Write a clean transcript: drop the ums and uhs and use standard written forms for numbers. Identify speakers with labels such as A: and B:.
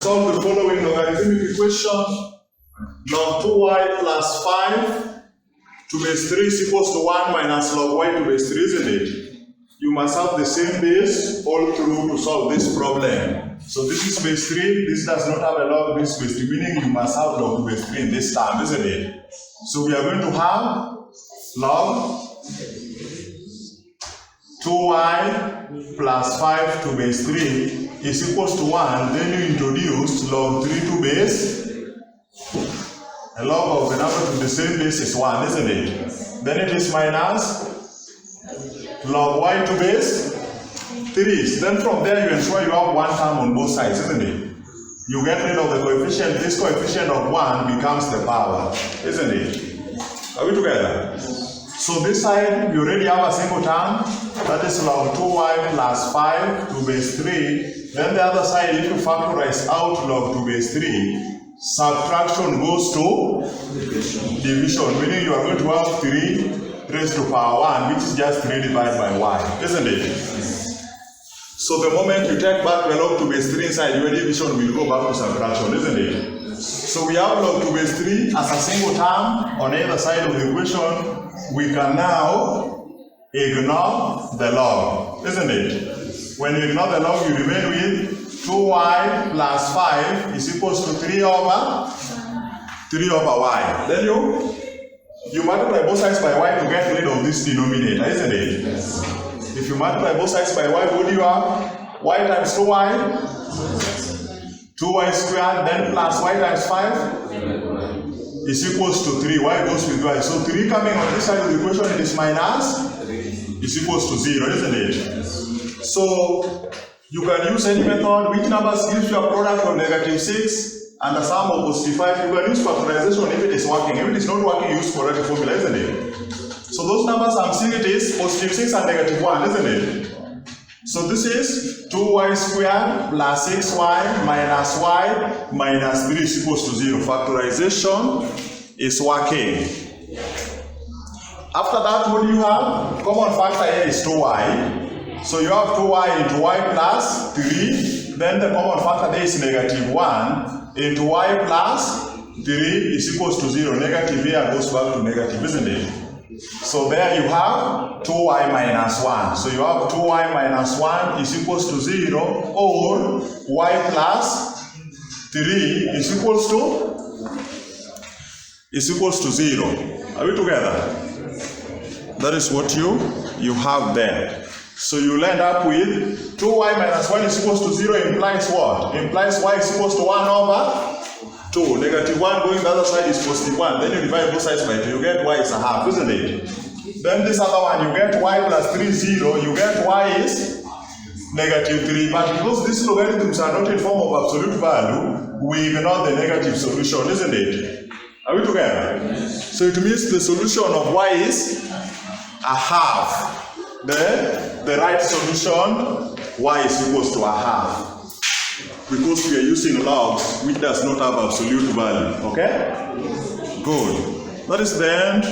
A: Solve the following logarithmic equation. Log 2y plus 5 to base 3 is equals to 1 minus log y to base 3, isn't it? You must have the same base all through to solve this problem. So this is base 3, this does not have a log, this is base 3, meaning you must have log to base 3 in this term, isn't it? So we are going to have log 2y plus 5 to base 3 is equals to 1, then you introduce log 3 to base. A log of the number to the same base is 1, isn't it? Then it is minus log y to base 3. Then from there you ensure you have one term on both sides, isn't it? You get rid of the coefficient, this coefficient of 1 becomes the power, isn't it? Are we together? So this side you already have a single term, that is log 2y plus 5 to base 3. Then the other side, if you factorize out log to base 3, subtraction goes to division, meaning you are going to have 3 raised to power 1, which is just 3 divided by y, isn't it? So the moment you take back the log to base 3 inside, your division will go back to subtraction, isn't it? So we have log to base 3 as a single term on either side of the equation. We can now ignore the log, isn't it? When you ignore the log, you remain with 2y plus 5 is equals to 3 over y. Then you multiply both sides by y to get rid of this denominator, isn't it? If you multiply both sides by y, what do you have? Y times 2y, 2y squared, then plus y times 5 is equals to 3. Y goes with y. So 3 coming on this side of the equation, it is minus, is equals to 0, isn't it? So you can use any method. Which numbers gives you a product of negative 6 and a sum of positive 5? You can use factorization if it is working. If it is not working, use quadratic formula, isn't it? So those numbers I'm seeing it is positive 6 and negative 1, isn't it? So this is 2y squared plus 6y minus y minus 3 is equals to 0. Factorization is working. After that, what do you have? Common factor here is 2y. So you have 2y into y plus 3. Then the common factor there is negative 1 into y plus 3 is equals to 0. Negative here goes back to negative, isn't it? So there you have 2y minus 1. So you have 2y minus 1 is equals to 0, or y plus 3 is equals to 0. Are we together? That is what you have there. So you'll end up with 2y minus 1 is equals to 0 implies what? Implies y is equals to 1 over 2. Negative 1 going the other side is positive 1. Then you divide both sides by 2. You get y is a half, isn't it? Then this other one, you get y plus 3, 0. You get y is negative 3. But because these logarithms are not in form of absolute value, we ignore the negative solution, isn't it? Are we together? So it means the solution of y is a half. The right solution, y is equals to a half. Because we are using logs which does not have absolute value. Okay? Good. That is the end